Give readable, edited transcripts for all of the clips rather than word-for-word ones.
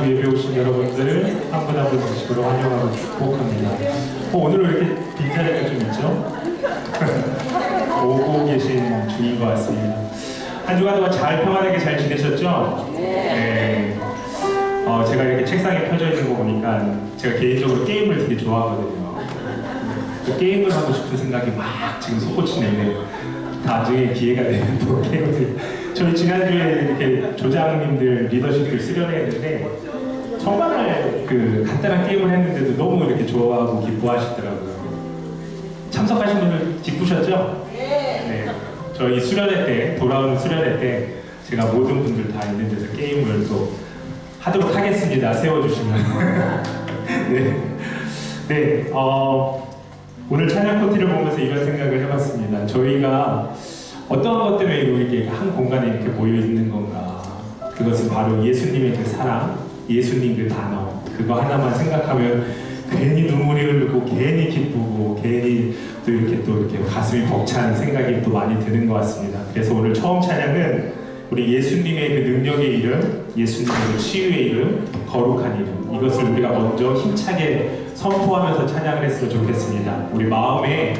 주일날 예배 오신 여러분들을 한 분 한 분 주식으로 환영하고 축복합니다. 오늘은 왜 이렇게 빈자리가 좀 있죠? 오고 계신 중인 것 같습니다. 한 주간 동안 잘 평안하게 잘 지내셨죠? 네. 제가 이렇게 책상에 펴져 있는 거 보니까 제가 개인적으로 게임을 되게 좋아하거든요. 그 게임을 하고 싶은 생각이 막 지금 솟구치는데 나중에 기회가 되면 또 게임을 저희 지난주에 이렇게 조장님들 리더십들 수련회했는데 정말 그 간단한 게임을 했는데도 너무 이렇게 좋아하고 기뻐하시더라고요. 참석하신 분들 기쁘셨죠? 네. 저희 수련회 때, 돌아오는 수련회 때 제가 모든 분들 다 있는 데서 게임을 또 하도록 하겠습니다. 세워주시면. 네. 오늘 찬양 코티를 보면서 이런 생각을 해봤습니다. 저희가 어떤 것 때문에 이렇게 한 공간에 이렇게 모여 있는 건가? 그것은 바로 예수님의 그 사랑, 예수님 그 단어, 그거 하나만 생각하면 괜히 눈물이 흐르고 괜히 기쁘고 괜히 또 이렇게 가슴이 벅찬 생각이 또 많이 드는 것 같습니다. 그래서 오늘 처음 찬양은 우리 예수님의 그 능력의 이름, 예수님의 그 치유의 이름, 거룩한 이름, 이것을 우리가 먼저 힘차게 선포하면서 찬양을 했으면 좋겠습니다. 우리 마음에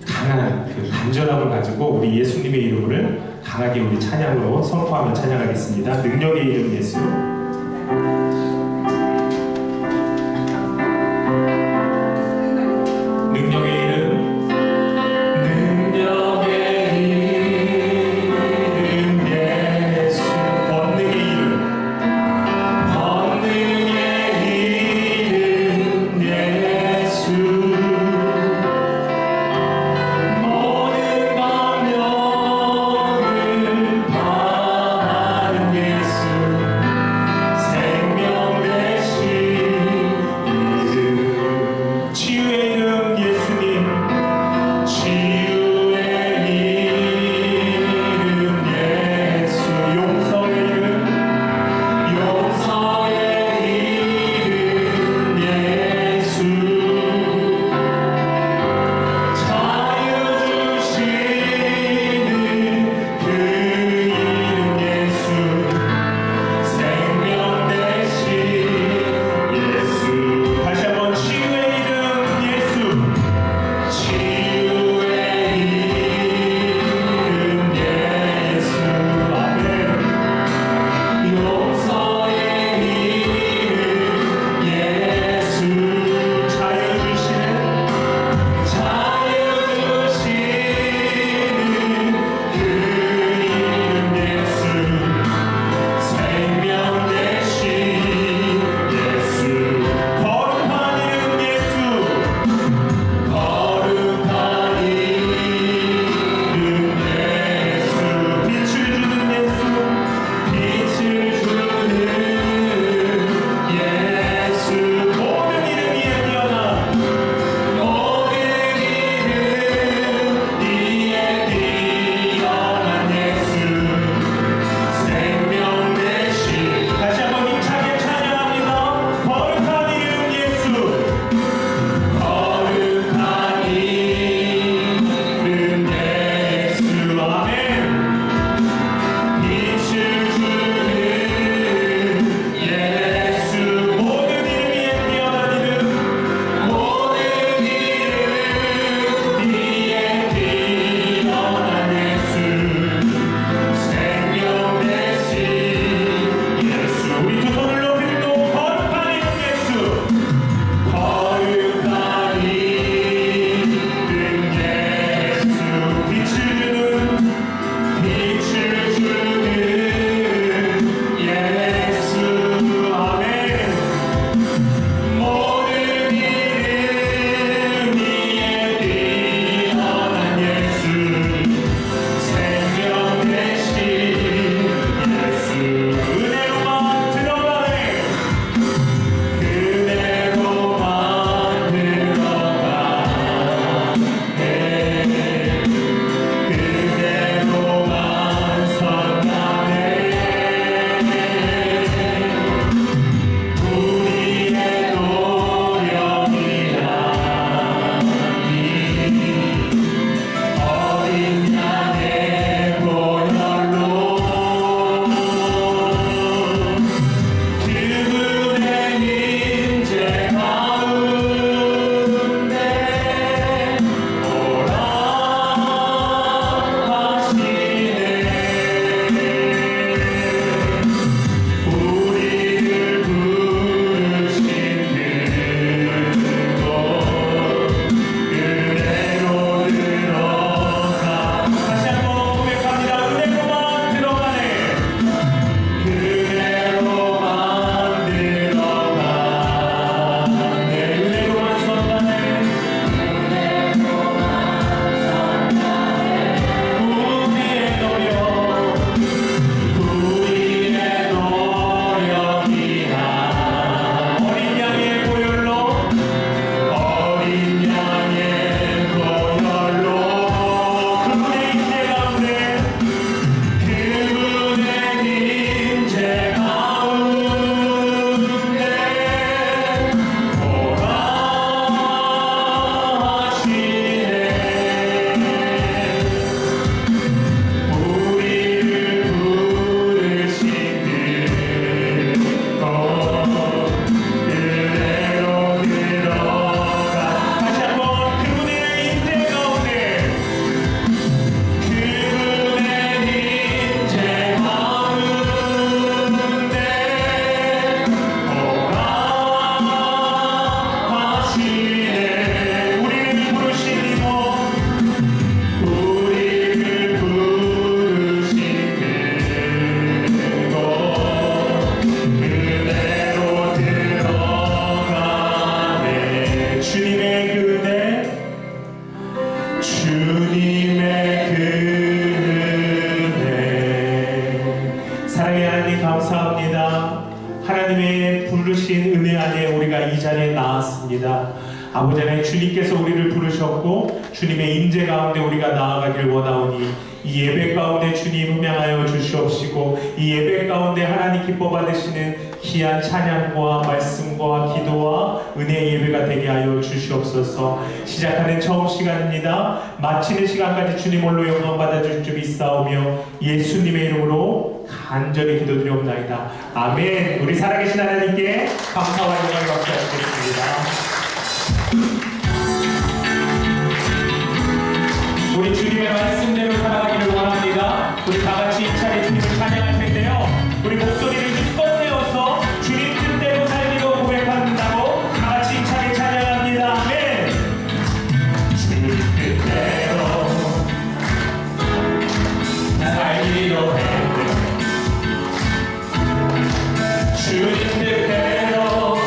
강한 그 간절함을 가지고 우리 예수님의 이름을 강하게 우리 찬양으로 선포하며 찬양하겠습니다. 능력의 이름 예수. 예수 하나님의 부르신 은혜 안에 우리가 이 자리에 나왔습니다. 아버지 하나님, 주님께서 우리를 부르셨고 주님의 임재 가운데 우리가 나아가길 원하오니 이 예배 가운데 주님 흠양하여 주시옵시고 이 예배 가운데 하나님 기뻐 받으시는 귀한 찬양과 말씀과 기도와 은혜의 예배가 되게 하여 주시옵소서. 시작하는 처음 시간입니다. 마치는 시간까지 주님 홀로 영광 받아줄 줄 믿사오며 예수님의 이름으로 간절히 기도드리옵나이다. 아멘. 우리 살아계신 하나님께 감사와 영광을 박수드리겠습니다. 우리 주님의 말씀대로 살아가기를 원합니다. 우리 다 같이 이 차례 주님을 찬양할 텐데요. 우리 목소리를 좀 꺼내어서 주님 뜻대로 살기로 고백한다고 다 같이 이 차례 찬양합니다. 아멘. 주님 뜻대로 살기로 했네. 주님 뜻대로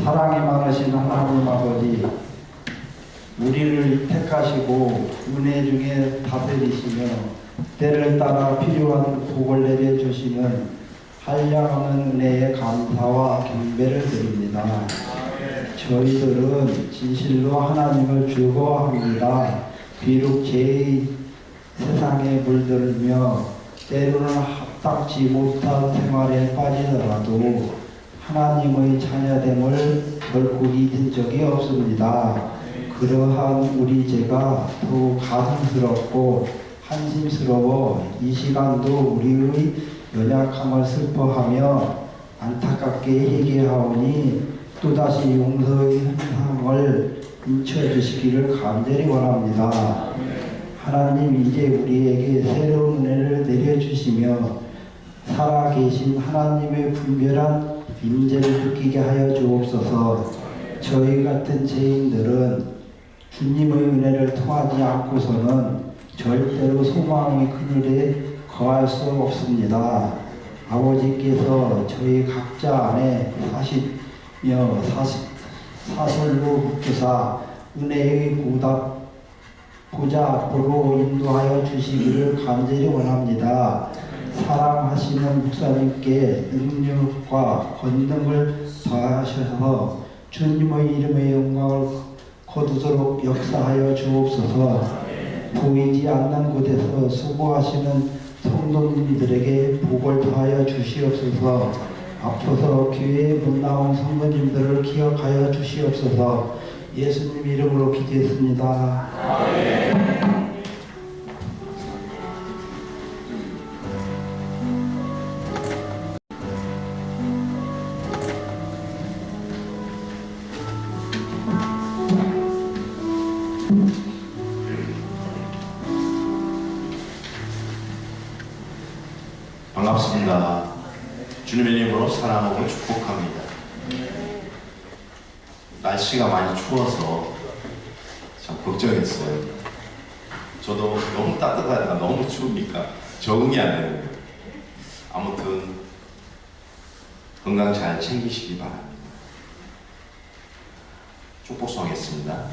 사랑이 많으신 하나님 아버지, 우리를 택하시고 은혜 중에 다스리시며 때를 따라 필요한 복을 내려주시는 한량없는 은혜에 감사와 경배를 드립니다. 저희들은 진실로 하나님을 즐거워합니다. 비록 죄의 세상에 물들며 때로는 합당치 못한 생활에 빠지더라도 하나님의 자녀됨을 결코 잊은 적이 없습니다. 그러한 우리 죄가 더욱 가슴스럽고 한심스러워 이 시간도 우리의 연약함을 슬퍼하며 안타깝게 회개하오니 또다시 용서의 현상을 인쳐주시기를 간절히 원합니다. 하나님, 이제 우리에게 새로운 은혜를 내려주시며 살아계신 하나님의 분별한 임재를 느끼게 하여 주옵소서. 저희 같은 죄인들은 주님의 은혜를 통하지 않고서는 절대로 소망의 그늘에 거할 수 없습니다. 아버지께서 저희 각자 안에 사시며 사설로 붙으사 은혜의 보좌 앞으로 인도하여 주시기를 간절히 원합니다. 사랑하시는 목사님께 능력과 권능을 더하셔서 주님의 이름의 영광을 거두도록 역사하여 주옵소서. 보이지 않는 곳에서 수고하시는 성도님들에게 복을 더하여 주시옵소서. 앞서서 교회에 못 나온 성도님들을 기억하여 주시옵소서. 예수님 이름으로 기도했습니다. 아멘. 반갑습니다. 주님의 이름으로 사랑하고 축복합니다. 날씨가 많이 추워서 참 걱정했어요. 저도 너무 따뜻하니까 너무 추우니까 적응이 안 되는 거예요. 아무튼 건강 잘 챙기시기 바랍니다. 축복송 하겠습니다.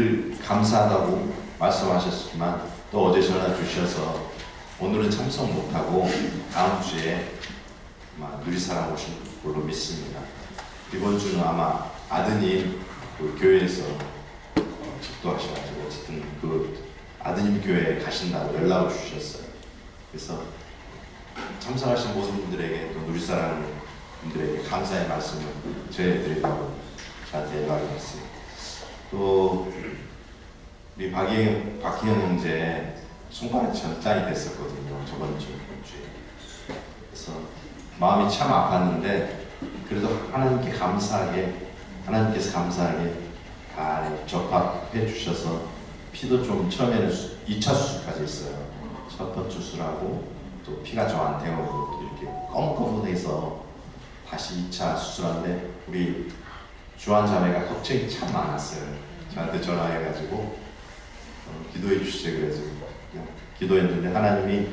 늘 감사하다고 말씀하셨지만 또 어제 전화 주셔서 오늘은 참석 못하고 다음 주에 아마 누리사랑 오실 걸로 믿습니다. 이번 주는 아마 아드님 그 교회에서 집도하셔가지고 어쨌든 그 아드님 교회에 가신다고 연락을 주셨어요. 그래서 참석하신 모든 분들에게 또 누리사랑 분들에게 감사의 말씀을 전해드리려고 저한테 연락이 왔어요. 또 우리 박희영 형제 손가락 전장이 됐었거든요. 저번 주에. 그래서 마음이 참 아팠는데 그래도 하나님께서 감사하게 다 접합해 주셔서 피도 좀 처음에는 2차 수술까지 했어요. 첫 번째 수술하고 또 피가 좀 안 되고 또 이렇게 껌껌해서 다시 2차 수술하는데 우리 주한 자매가 걱정이 참 많았어요. 저한테 전화해가지고 기도해 주시죠. 그래서 그냥 기도했는데 하나님이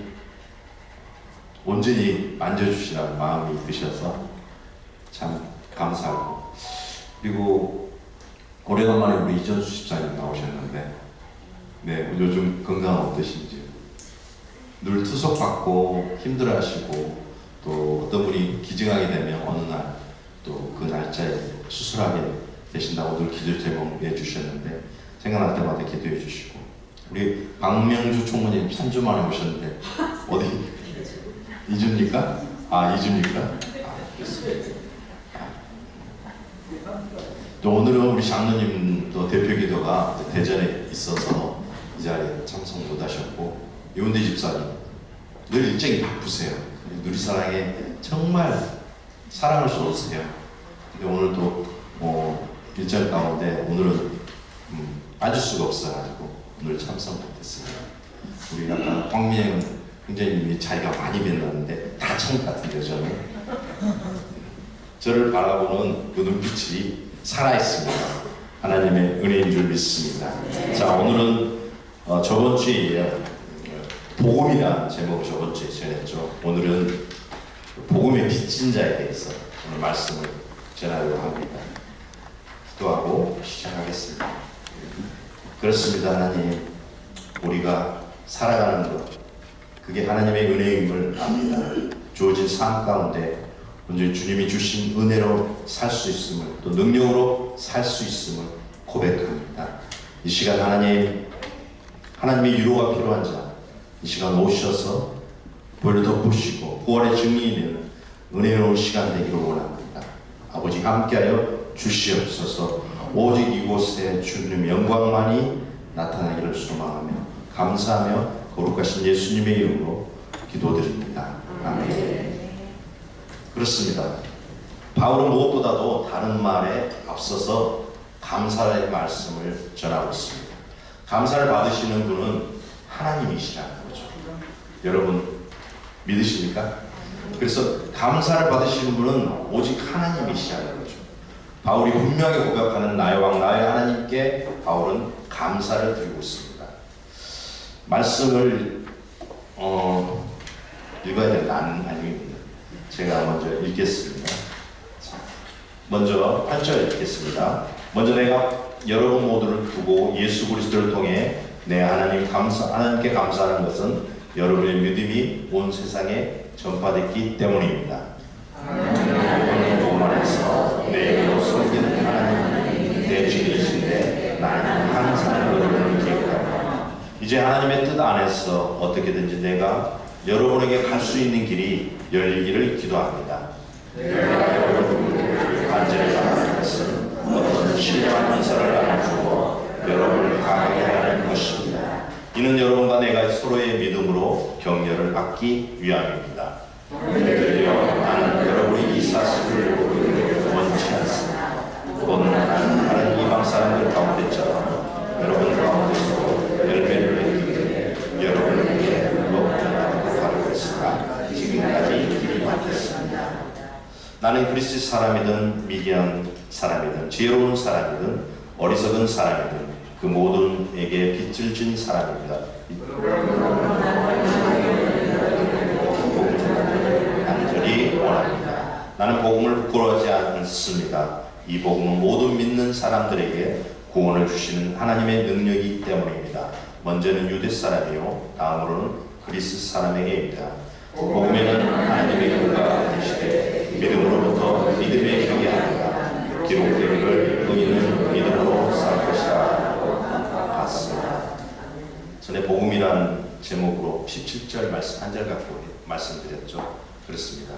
온전히 만져주시라는 마음이 드셔서 참 감사하고, 그리고 오래간만에 우리 이전수 집사님 나오셨는데 네, 요즘 건강 어떠신지. 늘 투석받고 힘들어하시고 또 어떤 분이 기증하게 되면 어느 날 또 그 날짜에 수술하게 되신다고 늘 기도 제목 내주셨는데 생각날 때마다 기도해 주시고, 우리 박명주 총무님 3주 만에 오셨는데 어디 2주입니까? 아 2주입니까? 또 오늘은 우리 장로님도 대표기도가 대전에 있어서 이 자리에 참석 못하셨고, 이훈대 집사님 늘 일정이 바쁘세요. 누리사랑에 정말 사랑을 쏟으세요. 근데 오늘도 일정 가운데 오늘은 빠질 수가 없어가지고 오늘 참석 못했습니다. 우리 아까 황미영 형제님이 자기가 많이 뵀는데 다 처음 같은데 저를 바라보는 그 눈빛이 살아있습니다. 하나님의 은혜인 줄 믿습니다. 자, 오늘은 저번 주에 복음이라는 제목을 저번 주에 전했죠. 오늘은 복음의 빚진 자에 대해서 오늘 말씀을 전하려고 합니다. 기도하고 시작하겠습니다. 그렇습니다. 하나님, 우리가 살아가는 것, 그게 하나님의 은혜임을 압니다. 주어진 삶 가운데 먼저 주님이 주신 은혜로 살 수 있음을, 또 능력으로 살 수 있음을 고백합니다. 이 시간 하나님의 위로가 필요한 자, 이 시간 오셔서 볼을 덮으시고 구원의 증인이 되는 은혜로운 시간 되기를 원합니다. 아버지 함께하여 주시옵소서. 오직 이곳에 주님의 영광만이 나타나기를 소망하며 감사하며 거룩하신 예수님의 이름으로 기도드립니다. 아멘. 그렇습니다. 바울은 무엇보다도 다른 말에 앞서서 감사의 말씀을 전하고 있습니다. 감사를 받으시는 분은 하나님이시라는 거죠. 여러분 믿으십니까? 그래서 감사를 받으시는 분은 오직 하나님이시라는 거죠. 바울이 분명하게 고백하는 나의 왕 나의 하나님께 바울은 감사를 드리고 있습니다. 말씀을 읽어야 될 아닙니다. 제가 먼저 읽겠습니다. 먼저 8절 읽겠습니다. 먼저 내가 여러분 모두를 두고 예수 그리스도를 통해 내 하나님께 감사하는 것은 여러분의 믿음이 온 세상에 전파됐기 때문입니다. 오늘 복음 안에서 내 이름으로 섬기는 하나님 내 주님이신데 나는 항상 여러분을 기억하고 이제 하나님의 뜻 안에서 어떻게든지 내가 여러분에게 갈 수 있는 길이 열리기를 기도합니다. 내가 여러분을 간절히 바라는 것은 어떤 신령한 인사를 나눠주고 여러분을 강하게 하는 것입니다. 이는 여러분과 내가 서로의 믿음으로 격려를 받기 위함입니다. 되려 나는 여러분이 이 사실을 원치 않습니다. 곧 나는 다른 이방 사람들 가운데처럼 여러분 가운데서 열매를 맺기 위해 여러분을 위해 노력하고 가고 있으나 지금까지 길이 막혔습니다. 나는 그리스 사람이든 미디안 사람이든 지혜로운 사람이든 어리석은 사람이든 그 모든에게 빚을 진 사람입니다. 간절히 원합니다. 나는 복음을 부끄러워하지 않습니다. 이 복음은 모든 믿는 사람들에게 구원을 주시는 하나님의 능력이기 때문입니다. 먼저는 유대 사람이요 다음으로는 그리스 사람에게입니다. 복음에는 하나님의 교가 계시되 믿음으로부터 믿음에 이르게 합니다. 기록되기를 의인은 믿음으로 살 것이라 같습니다. 전에 복음이라는 제목으로 17절 말씀 한 절 갖고 말씀드렸죠. 그렇습니다.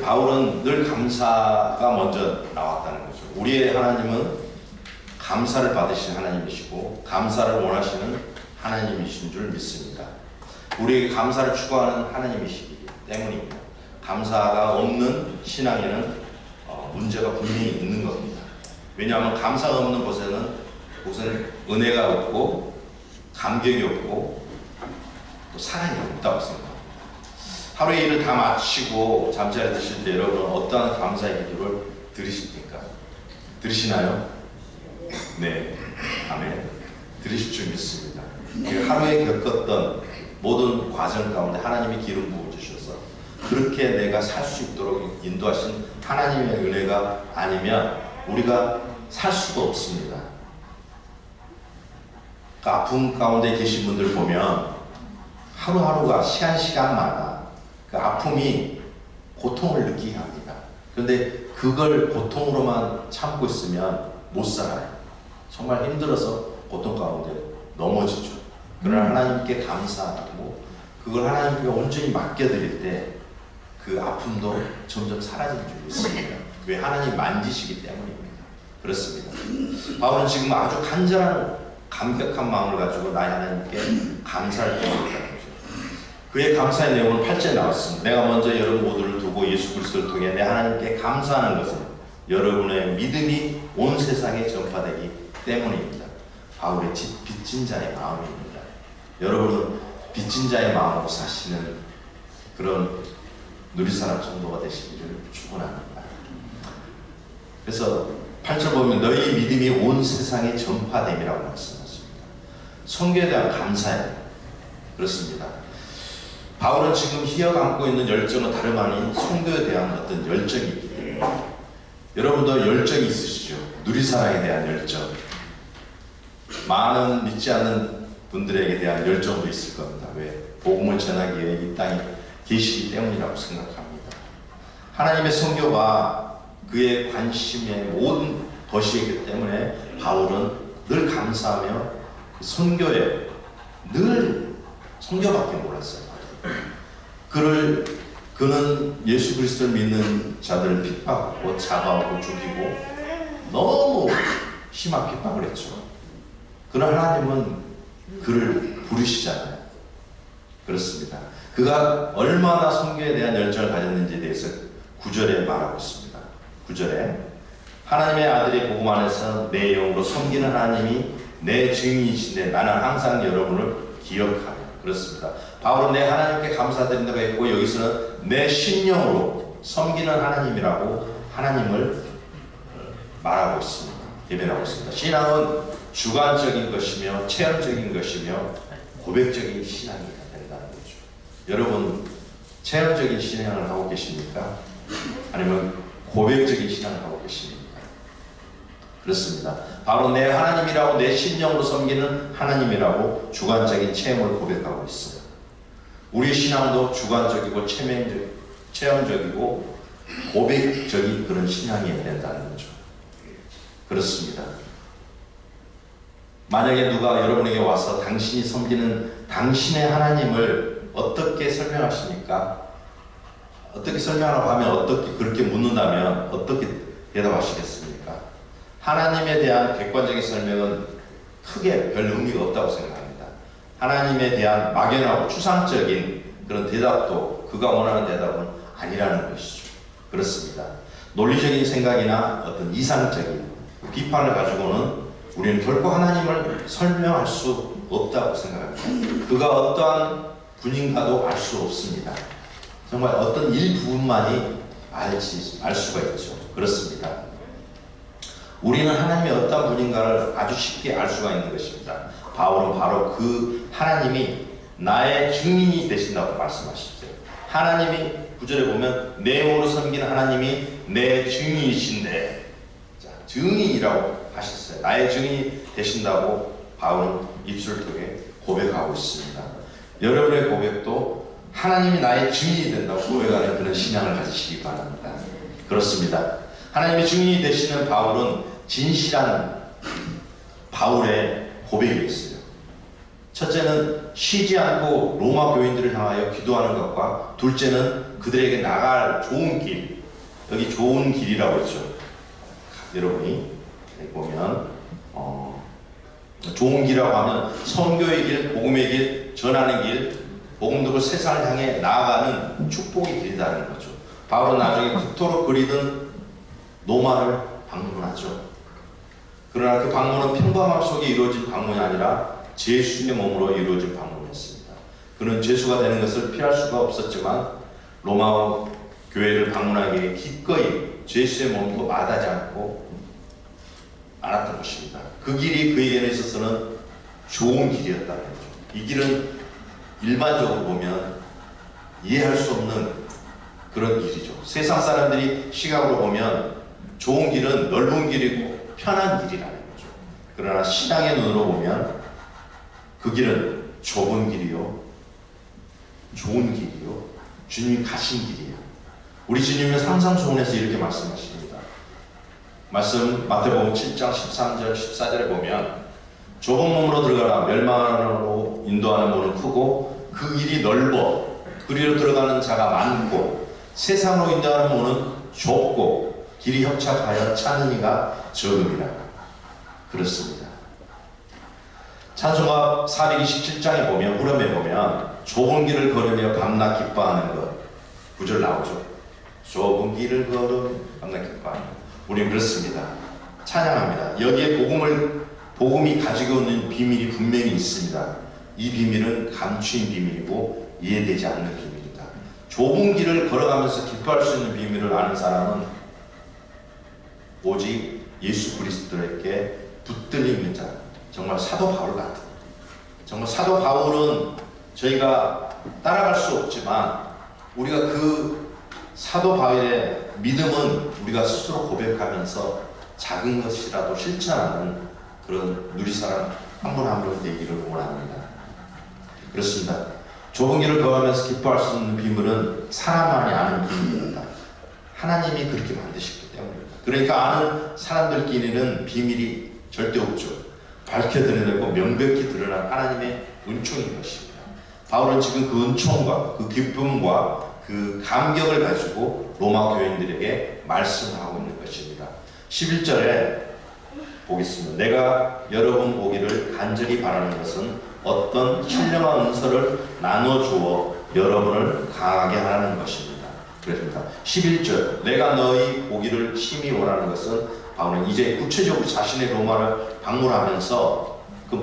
바울은 늘 감사가 먼저 나왔다는 거죠. 우리의 하나님은 감사를 받으신 하나님이시고 감사를 원하시는 하나님이신 줄 믿습니다. 우리에게 감사를 추구하는 하나님이시기 때문입니다. 감사가 없는 신앙에는 문제가 분명히 있는 겁니다. 왜냐하면 감사가 없는 곳에는 우선 은혜가 없고 감격이 없고 또 사랑이 없다고 생각합니다. 하루의 일을 다 마치고 잠자리 드실 때 여러분은 어떠한 감사의 기도를 들으십니까? 들으시나요? 네, 아멘. 들으실 줄 믿습니다. 하루에 겪었던 모든 과정 가운데 하나님이 기름 부어 주셔서 그렇게 내가 살 수 있도록 인도하신 하나님의 은혜가 아니면 우리가 살 수가 없습니다. 그 아픔 가운데 계신 분들 보면 하루하루가 시간마다 그 아픔이 고통을 느끼게 합니다. 그런데 그걸 고통으로만 참고 있으면 못 살아요. 정말 힘들어서 고통 가운데 넘어지죠. 그러나 하나님께 감사하고 그걸 하나님께 온전히 맡겨드릴 때 그 아픔도 점점 사라지는 줄 믿습니다. 왜? 하나님 만지시기 때문입니다. 그렇습니다. 바울은 지금 아주 간절한 감격한 마음을 가지고 나의 하나님께 감사를 드리고 있다는 거죠. 그의 감사의 내용은 8절에 나왔습니다. 내가 먼저 여러분 모두를 두고 예수 그리스도를 통해 내 하나님께 감사하는 것은 여러분의 믿음이 온 세상에 전파되기 때문입니다. 바울의 빚진 자의 마음입니다. 여러분은 빚진 자의 마음으로 사시는 그런 누리사람 정도가 되시기를 축원합니다. 그래서 8절 보면 너희 믿음이 온 세상에 전파됨이라고 말씀하십니다. 선교에 대한 감사예요. 그렇습니다. 바울은 지금 희어 감고 있는 열정은 다름 아닌 선교에 대한 어떤 열정이 있기 때문에 여러분도 열정이 있으시죠? 누리사랑에 대한 열정. 많은 믿지 않는 분들에게 대한 열정도 있을 겁니다. 왜? 복음을 전하기 위해 이 땅에 계시기 때문이라고 생각합니다. 하나님의 선교가 그의 관심의 모든 것이기 때문에 바울은 늘 감사하며 그 선교에 늘 선교밖에 몰랐어요. 그는 예수 그리스도를 믿는 자들을 핍박하고 잡아오고 죽이고 너무 심한 핍박을 했죠. 그러나 하나님은 그를 부르시잖아요. 그렇습니다. 그가 얼마나 선교에 대한 열정을 가졌는지에 대해서 9절에 말하고 있습니다. 9절에 하나님의 아들의 복음 안에서 내 영으로 섬기는 하나님이 내 증인이신데 나는 항상 여러분을 기억하며. 그렇습니다. 바울은 내 하나님께 감사드린다고 했고 여기서는 내 심령으로 섬기는 하나님이라고 하나님을 말하고 있습니다. 예배하고 있습니다. 신앙은 주관적인 것이며 체험적인 것이며 고백적인 신앙이 된다는 거죠. 여러분 체험적인 신앙을 하고 계십니까? 아니면 고백적인 신앙을 하고 계십니까? 그렇습니다. 바로 내 하나님이라고 내 심령으로 섬기는 하나님이라고 주관적인 체험을 고백하고 있어요. 우리의 신앙도 주관적이고 체험적이고 고백적인 그런 신앙이 된다는 거죠. 그렇습니다. 만약에 누가 여러분에게 와서 당신이 섬기는 당신의 하나님을 어떻게 설명하십니까? 어떻게 설명하라고 하면 어떻게 그렇게 묻는다면 어떻게 대답하시겠습니까? 하나님에 대한 객관적인 설명은 크게 별 의미가 없다고 생각합니다. 하나님에 대한 막연하고 추상적인 그런 대답도 그가 원하는 대답은 아니라는 것이죠. 그렇습니다. 논리적인 생각이나 어떤 이상적인 비판을 가지고는 우리는 결코 하나님을 설명할 수 없다고 생각합니다. 그가 어떠한 분인가도 알 수 없습니다. 정말 어떤 일부분만이 알 수가 있죠. 그렇습니다. 우리는 하나님이 어떤 분인가를 아주 쉽게 알 수가 있는 것입니다. 바울은 바로 그 하나님이 나의 증인이 되신다고 말씀하시죠. 하나님이 9절에 보면 내 영으로 섬기는 하나님이 내 증인이신데, 자, 증인이라고 하셨어요. 나의 증인이 되신다고 바울은 입술을 통해 고백하고 있습니다. 여러분의 고백도 하나님이 나의 증인이 된다고 고백하는 그런 신앙을 가지시기 바랍니다. 그렇습니다. 하나님의 증인이 되시는 바울은 진실한 바울의 고백이었어요. 첫째는 쉬지 않고 로마 교인들을 향하여 기도하는 것과, 둘째는 그들에게 나갈 좋은 길, 여기 좋은 길이라고 했죠. 여러분이 보면 좋은 길이라고 하면 선교의 길, 복음의 길, 전하는 길, 복음덕을 세상을 향해 나아가는 축복의 길이라는 거죠. 바울은 나중에 그토록 그리던 로마를 방문하죠. 그러나 그 방문은 평범함 속에 이루어진 방문이 아니라 제수의 몸으로 이루어진 방문이었습니다. 그는 제수가 되는 것을 피할 수가 없었지만 로마 교회를 방문하기에 기꺼이 제수의 몸도 마다하지 않고 않았던 것입니다. 그 길이 그에게 있어서는 좋은 길이었다는 거죠. 이 길은 일반적으로 보면 이해할 수 없는 그런 길이죠. 세상 사람들이 시각으로 보면 좋은 길은 넓은 길이고 편한 길이라는 거죠. 그러나 신앙의 눈으로 보면 그 길은 좁은 길이요, 좋은 길이요, 주님이 가신 길이에요. 우리 주님은 상상소원에서 이렇게 말씀하십니다. 말씀 마태복음 7장 13절 14절에 보면 좁은 몸으로 들어가라 멸망으로 인도하는 문은 크고 그 길이 넓어 그리로 들어가는 자가 많고 세상으로 인도하는 문은 좁고 길이 협착하여 찾는 이가 적음이라. 그렇습니다. 찬송가 427장에 보면 후렴에 보면 좁은 길을 걸으며 밤낮 기뻐하는 것 9절 나오죠. 좁은 길을 걸으며 밤낮 기뻐하는 것. 우리는 그렇습니다. 찬양합니다. 여기에 복음이 가지고 있는 비밀이 분명히 있습니다. 이 비밀은 감추인 비밀이고 이해되지 않는 비밀이다. 좁은 길을 걸어가면서 기뻐할 수 있는 비밀을 아는 사람은 오직 예수 그리스도에게 붙들려 있는 자, 정말 사도 바울 같은, 정말 사도 바울은 저희가 따라갈 수 없지만 우리가 그 사도 바울의 믿음은 우리가 스스로 고백하면서 작은 것이라도 실천하는 그런 누리사람 한 분 한 분 되기를 원합니다. 그렇습니다. 좁은 길을 걸어가면서 기뻐할 수 있는 비밀은 사람만이 아는 비밀입니다. 하나님이 그렇게 만드셨기 때문입니다. 그러니까 아는 사람들끼리는 비밀이 절대 없죠. 밝혀드러내고 명백히 드러난 하나님의 은총인 것입니다. 바울은 지금 그 은총과 그 기쁨과 그 감격을 가지고 로마 교인들에게 말씀하고 있는 것입니다. 11절에 보겠습니다. 내가 여러분 보기를 간절히 바라는 것은 어떤 신령한 은사를 나눠주어 여러분을 강하게 하라는 것입니다. 그렇습니다. 11절 내가 너희 보기를 심히 원하는 것은 바울은 이제 구체적으로 자신의 로마를 방문하면서 그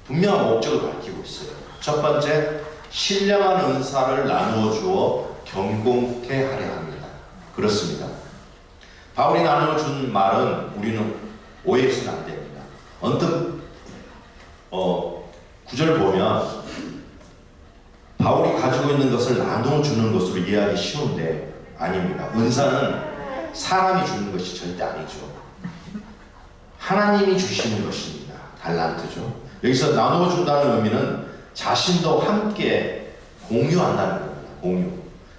분명한 목적을 밝히고 있어요. 첫 번째, 신령한 은사를 나누어 주어 경공케 하려 합니다. 그렇습니다. 바울이 나누어 준 말은 우리는 오해해서는 안 됩니다. 언뜻 9절 보면 바울이 가지고 있는 것을 나누어 주는 것으로 이해하기 쉬운데 아닙니다. 은사는 사람이 주는 것이 절대 아니죠. 하나님이 주시는 것입니다. 달란트죠. 여기서 나누어 준다는 의미는 자신도 함께 공유한다는 겁니다. 공유.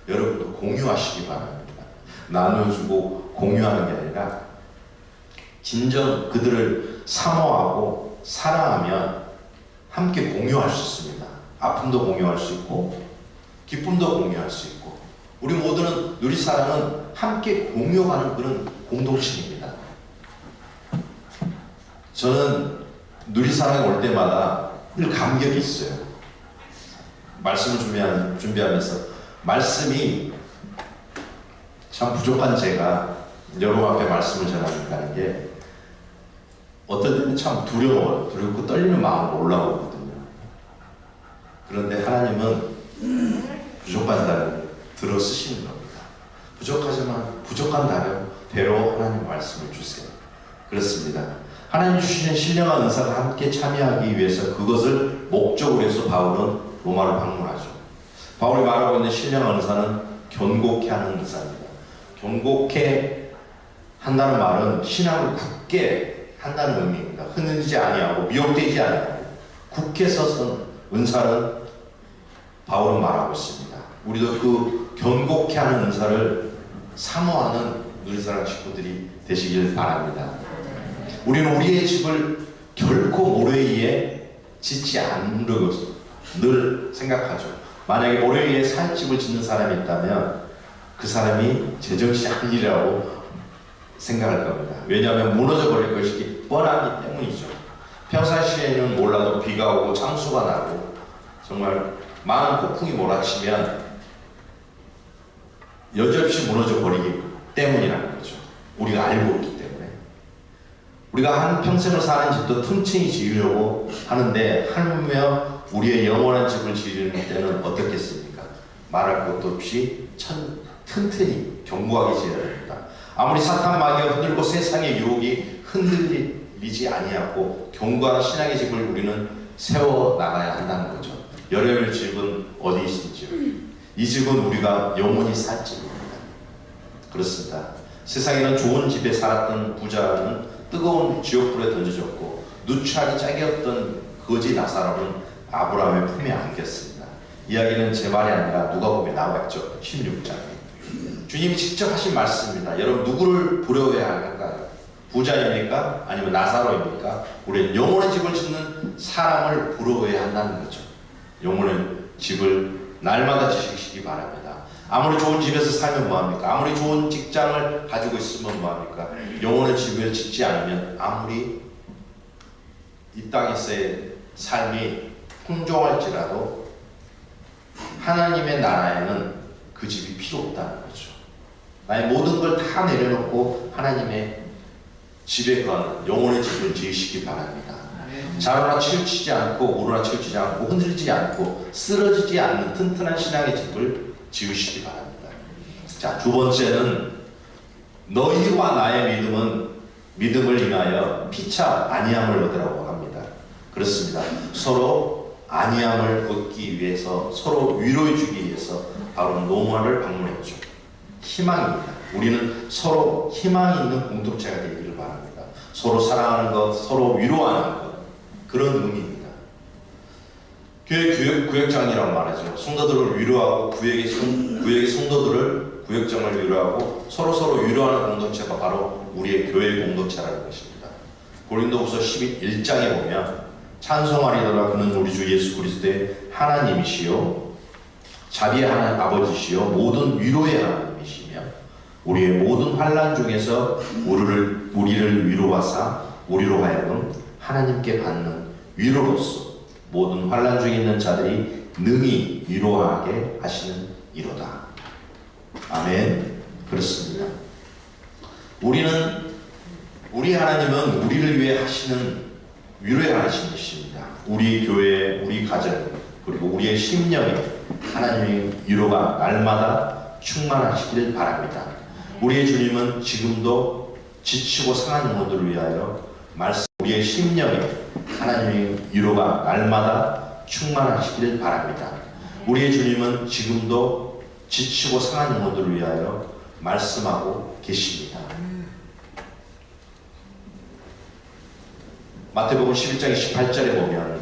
여러분도 공유하시기 바랍니다. 나눠주고 공유하는 게 아니라 진정 그들을 사모하고 사랑하면 함께 공유할 수 있습니다. 아픔도 공유할 수 있고 기쁨도 공유할 수 있고 우리 모두는 누리사랑은 함께 공유하는 그런 공동체입니다. 저는 누리사랑에 올 때마다 늘 감격이 있어요. 말씀을 준비하면서 말씀이 참 부족한 제가 여러분 앞에 말씀을 전하니까 게 어떨 때는 참 두려워요. 두렵고 떨리는 마음으로 올라오거든요. 그런데 하나님은 부족한 들어 쓰시는 겁니다. 부족하지만 부족한 대로 하나님 말씀을 주세요. 그렇습니다. 하나님 주시는 신령한 은사가 함께 참여하기 위해서 그것을 목적으로 해서 바울은 로마를 방문하죠. 바울이 말하고 있는 신령한 은사는 견고케 하는 은사입니다. 견고케 한다는 말은 신앙을 굳게 한다는 의미입니다. 흔들리지 아니하고 미혹되지 아니하고 굳게 서선 은사는 바울은 말하고 있습니다. 우리도 그 견고케 하는 은사를 사모하는 누리사랑 식구들이 되시길 바랍니다. 우리는 우리의 집을 결코 모래 위에 짓지 않으려고 늘 생각하죠. 만약에 모래 위에 산집을 짓는 사람이 있다면 그 사람이 제정신이 아니라고 생각할 겁니다. 왜냐하면 무너져 버릴 것이 뻔하기 때문이죠. 평상시에는 몰라도 비가 오고 창수가 나고 정말 많은 폭풍이 몰아치면 여지없이 무너져 버리기 때문이라는 거죠. 우리가 알고 있기 때문에. 우리가 한 평생을 사는 집도 틈틈이 지으려고 하는데 하물며 우리의 영원한 집을 지으는 때는 어떻겠습니까? 말할 것도 없이 튼튼히 견고하게 지어야 됩니다. 아무리 사탄 마귀가 흔들고 세상의 유혹이 흔들리지 아니하고 견고한 신앙의 집을 우리는 세워나가야 한다는 거죠. 여러분의 집은 어디 있는지요? 이 집은 우리가 영원히 살 집입니다. 그렇습니다. 세상에는 좋은 집에 살았던 부자는 뜨거운 지옥불에 던져졌고 누추하기 짝이 없던 거지 나사로는 아브라함의 품에 안겼습니다. 이야기는 제 말이 아니라 누가복음에 나와 있죠. 16장에. 주님이 직접 하신 말씀입니다. 여러분 누구를 부러워해야 할까요? 부자입니까? 아니면 나사로입니까? 우리는 영원의 집을 짓는 사람을 부러워해야 한다는 거죠. 영원의 집을 날마다 지키시기 바랍니다. 아무리 좋은 집에서 살면 뭐합니까? 아무리 좋은 직장을 가지고 있으면 뭐합니까? 영원의 집을 짓지 않으면 아무리 이 땅에서의 삶이 풍족할지라도 하나님의 나라에는 그 집이 필요 없다는 거죠. 나의 모든 걸 다 내려놓고 하나님의 집에 거하는 영혼의 집을 지으시기 바랍니다. 자로나 치우치지 않고 오로나 치우치지 않고 흔들리지 않고 쓰러지지 않는 튼튼한 신앙의 집을 지으시기 바랍니다. 자, 두 번째는 너희와 나의 믿음을 인하여 피차 안위함을 얻으라고 합니다. 그렇습니다. 서로 안위함을 얻기 위해서 서로 위로해 주기 위해서 바로 노마를 방문했죠. 희망입니다. 우리는 서로 희망이 있는 공동체가 되기를 바랍니다. 서로 사랑하는 것, 서로 위로하는 것, 그런 의미입니다. 교회 구역장이라고 말하죠. 성도들을 위로하고 구역의 성도들을 구역장을 위로하고 서로 위로하는 공동체가 바로 우리의 교회 공동체라는 것입니다. 고린도후서 11장에 보면 찬송하리로다 그는 우리 주 예수 그리스도의 하나님이시요 자비의 하나님 아버지시요 모든 위로의 하나님이시며 우리의 모든 환난 중에서 우리를 위로하사 우리로 하여금 하나님께 받는 위로로서 모든 환난 중에 있는 자들이 능히 위로하게 하시는 이로다. 아멘. 그렇습니다. 우리 하나님은 우리를 위해 하시는 위로의 하나님이십니다. 우리 교회, 우리 가정, 그리고 우리의 심령에 하나님의 위로가 날마다 충만하시길 바랍니다. 우리의 주님은 지금도 지치고 상한 영혼들을 위하여 우리의 심령에 하나님의 위로가 날마다 충만하시길 바랍니다. 우리의 주님은 지금도 지치고 상한 영혼들을 위하여 말씀하고 계십니다. 마태복음 11장 18절에 보면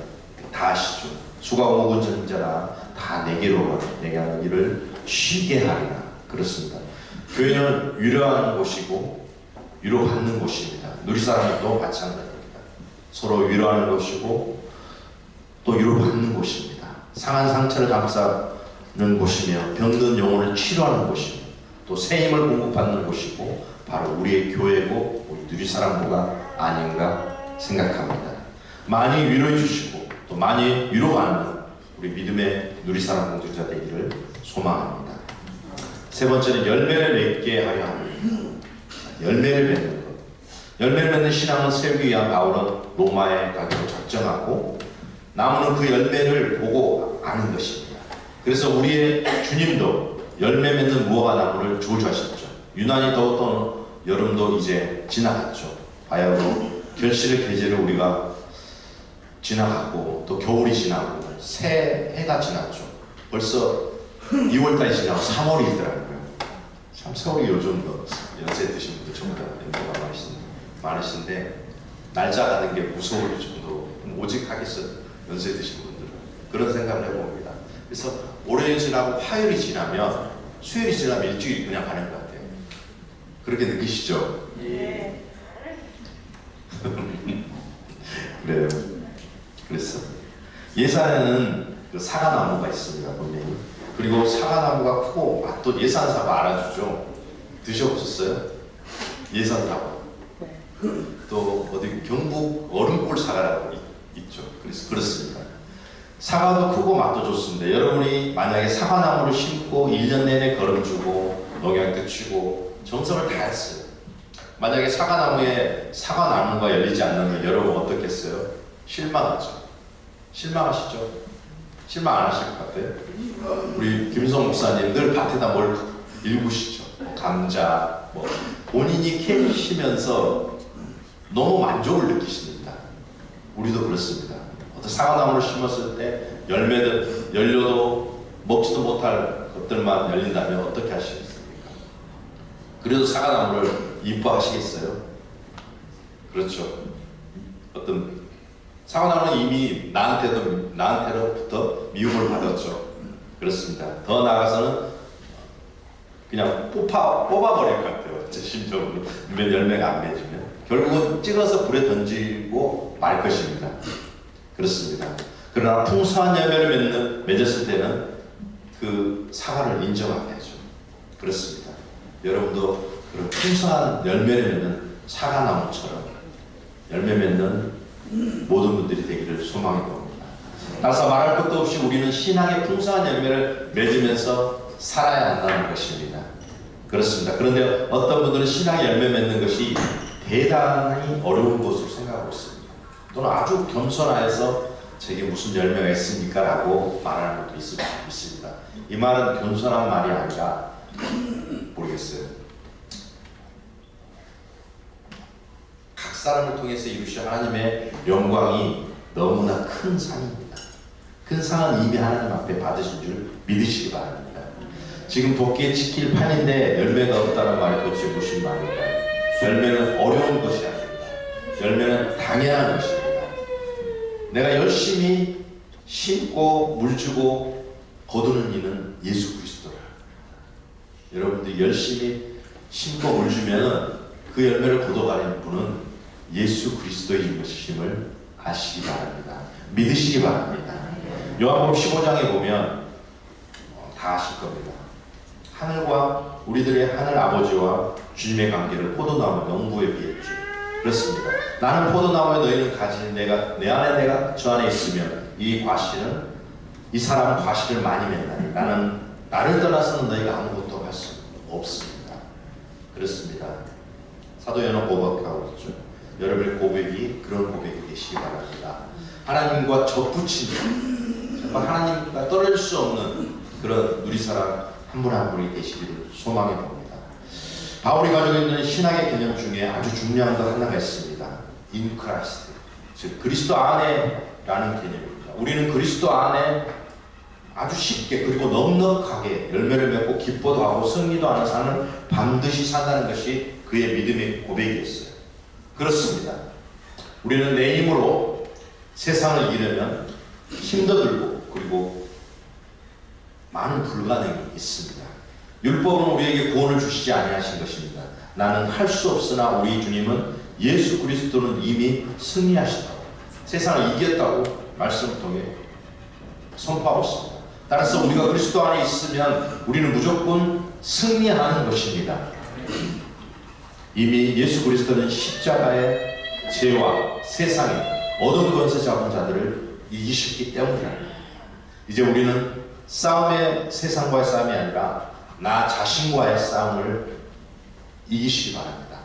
다 아시죠? 수가 오고 전자라 다 내게로 가라. 내게 하는 일을 쉬게 하리라. 그렇습니다. 교회는 위로하는 곳이고 위로받는 곳입니다. 누리사랑도 마찬가지입니다. 서로 위로하는 곳이고 또 위로받는 곳입니다. 상한 상처를 감싸는 곳이며 병든 영혼을 치료하는 곳이며 또 새 힘을 공급받는 곳이고 바로 우리의 교회고 우리 누리사랑부가 아닌가 생각합니다. 많이 위로해 주시고 또 많이 위로받는 우리 믿음의 누리사랑 공동체가 되기를 소망합니다. 세 번째는 열매를 맺게 하려 합니다. 열매를 맺는 것. 열매를 맺는 신앙을 세우기 위한 바울은 로마에 가기로 작정하고 나무는 그 열매를 보고 아는 것입니다. 그래서 우리의 주님도 열매 맺는 무화과 나무를 저주하셨죠. 유난히 더웠던 여름도 이제 지나갔죠. 바야흐로 결실의 계절을 우리가 지나가고 또 겨울이 지나고 새 해가 지났죠. 벌써 2월달이 지나고 3월이더라고요. 참 세월이 요즘 연세 드신 분들 전부 다 연세가 많으신데 날짜 가는 게 무서울 정도로 오직 하겠어요. 연세 드신 분들은 그런 생각을 해봅니다. 그래서 월요일 지나고 화요일이 지나면 수요일이 지나면 일주일 그냥 가는 것 같아요. 그렇게 느끼시죠? 네. 그래요. 그래서 예산에는 그 사과나무가 있습니다, 분명히. 그리고 사과나무가 크고 맛도 예산 사과 알아주죠? 드셔보셨어요? 예산 사과. 또 어디 경북 얼음골 사과라고 있죠. 그래서 그렇습니다. 사과도 크고 맛도 좋습니다. 여러분이 만약에 사과나무를 심고 1년 내내 거름주고 농약도 치고 정성을 다했어요. 만약에 사과나무에 사과나무가 열리지 않는 여러분 어떻겠어요? 실망하죠. 실망하시죠? 실망 안 하실 것 같아요? 우리 김성 목사님 늘 밭에다 뭘 일구시죠. 감자, 뭐 본인이 캐시면서 너무 만족을 느끼십니다. 우리도 그렇습니다. 어떤 사과나무를 심었을 때 열매들 열려도 먹지도 못할 것들만 열린다면 어떻게 하시겠습니까? 그래도 사과나무를 이뻐하시겠어요? 그렇죠. 어떤 사과나무는 이미 나한테로부터 미움을 받았죠. 그렇습니다. 더 나아가서는 그냥 뽑아버릴 것 같아요. 제 심적으로 열매가 안 맺으면 결국은 찍어서 불에 던지고 말 것입니다. 그렇습니다. 그러나 풍성한 열매를 맺었을 때는 그 사과를 인정하게 하죠. 그렇습니다. 여러분도 그런 풍성한 열매를 맺는 사과나무처럼 열매 맺는 모든 분들이 되기를 소망해 봅니다. 따라서 말할 것도 없이 우리는 신앙의 풍성한 열매를 맺으면서 살아야 한다는 것입니다. 그렇습니다. 그런데 어떤 분들은 신앙의 열매 맺는 것이 대단히 어려운 것으로 생각하고 있습니다. 또는 아주 겸손하여서 제게 무슨 열매가 있습니까? 라고 말하는 것도 있습니다. 이 말은 겸손한 말이 아니라 모르겠어요. 각 사람을 통해서 이루신 하나님의 영광이 너무나 큰 상입니다. 큰 상은 이미 하나님 앞에 받으신 줄 믿으시기 바랍니다. 지금 복귀에 지킬 판인데 열매가 없다는 말이 도대체 무슨 말일까요? 열매는 어려운 것이 아닙니다. 열매는 당연한 것입니다. 내가 열심히 심고 물주고 거두는 이는 예수 그리스도라. 여러분들이 열심히 심고 물주면 그 열매를 거둬가는 분은 예수 그리스도인 것임을 아시기 바랍니다. 믿으시기 바랍니다. 요한복음 15장에 보면 다 아실 겁니다. 하늘과 우리들의 하늘 아버지와 주님의 관계를 포도나무 농부에 비했죠. 그렇습니다. 나는 포도나무에 너희는 가지 내 안에 내가 저 안에 있으면 이 사람은 과실을 많이 맺나니 나를 떠나서는 너희가 아무것도 할 수 없습니다. 그렇습니다. 사도 요한은 고백하고 있죠. 여러분의 고백이 그런 고백이 되시기 바랍니다. 하나님과 접붙인 정말 하나님과 떨어질 수 없는 그런 누리사랑 한 분 한 분이 되시기를 소망해 봅니다. 바울이 가지고 있는 신학의 개념 중에 아주 중요한 것 하나가 있습니다. In Christ, 즉 그리스도 안에라는 개념입니다. 우리는 그리스도 안에 아주 쉽게 그리고 넉넉하게 열매를 맺고 기뻐도 하고 승리도 하는 삶을 반드시 산다는 것이 그의 믿음의 고백이었어요. 그렇습니다. 우리는 내 힘으로 세상을 이기려면 힘도 들고 그리고 많은 불가능이 있습니다. 율법은 우리에게 구원을 주시지 아니하신 것입니다. 나는 할 수 없으나 우리 주님은 예수 그리스도는 이미 승리하셨다고 세상을 이겼다고 말씀을 통해 선포하고 있습니다. 따라서 우리가 그리스도 안에 있으면 우리는 무조건 승리하는 것입니다. 이미 예수 그리스도는 십자가의 죄와 세상의 어두운 권세 잡은 자들을 이기셨기 때문입니다. 이제 우리는 세상과의 싸움이 아니라 나 자신과의 싸움을 이기시기 바랍니다.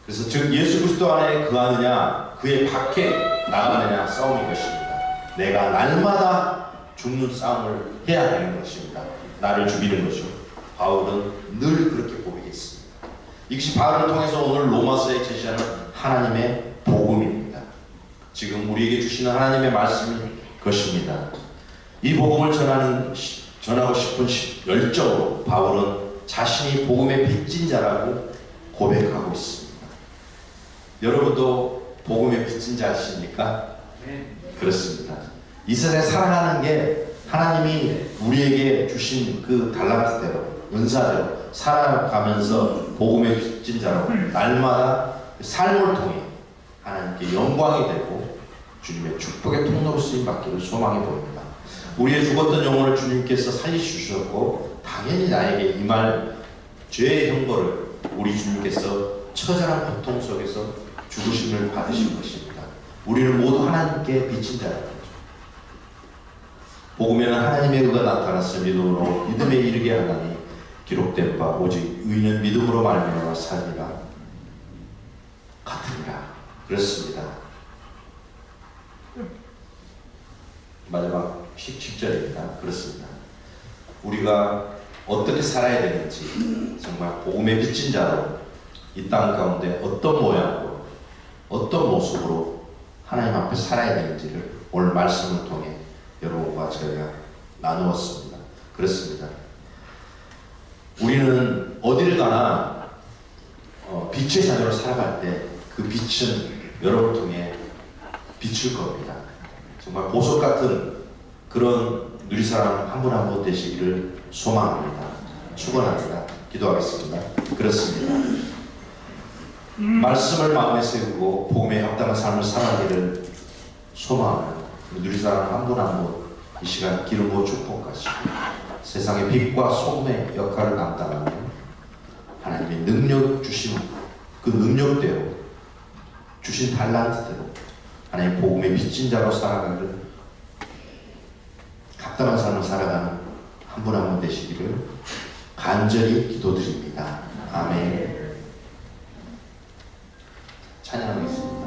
그래서 즉 예수 그리스도 안에 거하느냐 그의 밖에 나가느냐 싸움인 것입니다. 내가 날마다 죽는 싸움을 해야 하는 것입니다. 나를 죽이는 것이요. 바울은 늘 그렇게 고백했습니다. 이것이 바울을 통해서 오늘 로마서에 제시하는 하나님의 복음입니다. 지금 우리에게 주시는 하나님의 말씀이 것입니다. 이 복음을 전하고 싶은 열정으로 바울은 자신이 복음의 빚진 자라고 고백하고 있습니다. 여러분도 복음의 빚진 자이십니까? 그렇습니다. 이 세상에 살아가는 게 하나님이 우리에게 주신 그 달란트대로, 은사대로 살아가면서 복음의 빚진 자로 날마다 삶을 통해 하나님께 영광이 되고 주님의 축복의 통로로 쓰임받기를 소망해 봅니다. 우리의 죽었던 영혼을 주님께서 살리시셨고 당연히 나에게 임할 죄의 형벌을 우리 주님께서 처절한 고통 속에서 죽으심을 받으신 것입니다. 우리는 모두 하나님께 빚진 자입니다. 복음에는 하나님의 의가 나타났을 믿음으로 믿음에 이르게 하나니 기록된 바 오직 의인은 믿음으로 말미암아 살리라 같으니라. 그렇습니다. 마지막 10절입니다. 그렇습니다. 우리가 어떻게 살아야 되는지 정말 복음의 빚진 자로 이 땅 가운데 어떤 모양으로 어떤 모습으로 하나님 앞에 살아야 되는지를 오늘 말씀을 통해 여러분과 저희가 나누었습니다. 그렇습니다. 우리는 어디를 가나 빛의 자녀로 살아갈 때 그 빛은 여러분을 통해 비출 겁니다. 정말 보석 같은 그런 누리사랑 한 분 한 분 되시기를 소망합니다. 축원합니다. 기도하겠습니다. 그렇습니다. 말씀을 마음에 세우고 복음에 합당한 삶을 살아가기를 소망하는 누리사랑 한 분 한 분 이 시간 기름으로 축복하시고 세상의 빛과 소금의 역할을 감당하는 하나님의 능력 주신 그 능력대로 주신 달란트대로 하나님 복음의 빚진 자로 살아가기를 합당한 삶을 살아가는 한 분 한 분 되시기를 간절히 기도드립니다. 아멘. 찬양하겠습니다.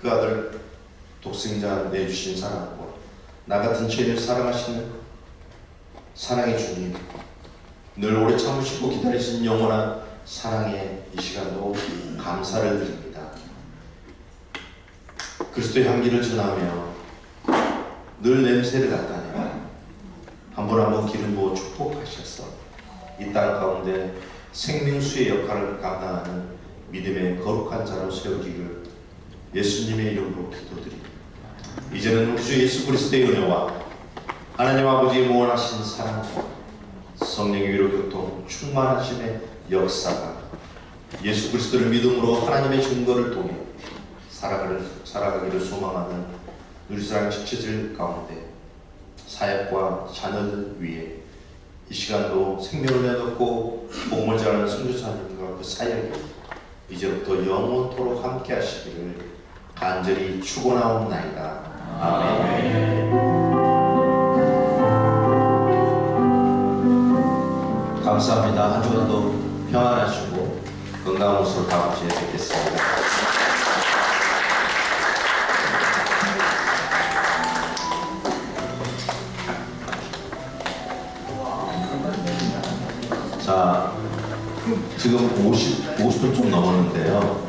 그 아들 독생자 내주신 사랑과 나 같은 죄인을 사랑하시는 사랑의 주님, 늘 오래 참으시고 기다리신 영원한 사랑의 이 시간도 감사를 드립니다. 그리스도의 향기를 전하며 늘 냄새를 나타내며 한 번 한 번 기름 부어 축복하셔서 이 땅 가운데 생명수의 역할을 감당하는 믿음의 거룩한 자로 세우기를 예수님의 이름으로 기도드립니다. 이제는 우리 주 예수 그리스도의 은혜와 하나님 아버지의 무한하신 사랑과 성령의 위로 교통 충만하심의 역사가 예수 그리스도를 믿음으로 하나님의 증거를 통해 살아가기를 소망하는 우리 사랑 지체들 가운데 사역과 자녀들 위해 이 시간도 생명을 내놓고 복음을 전하는 선교사님과 그 사역이 이제부터 영원토록 함께 하시기를 간절히 축원하옵나이다. 아멘. 감사합니다. 한 주간도 평안하시고 건강한 모습으로 다음 주에 뵙겠습니다. 자, 지금 50분 좀 넘었는데요.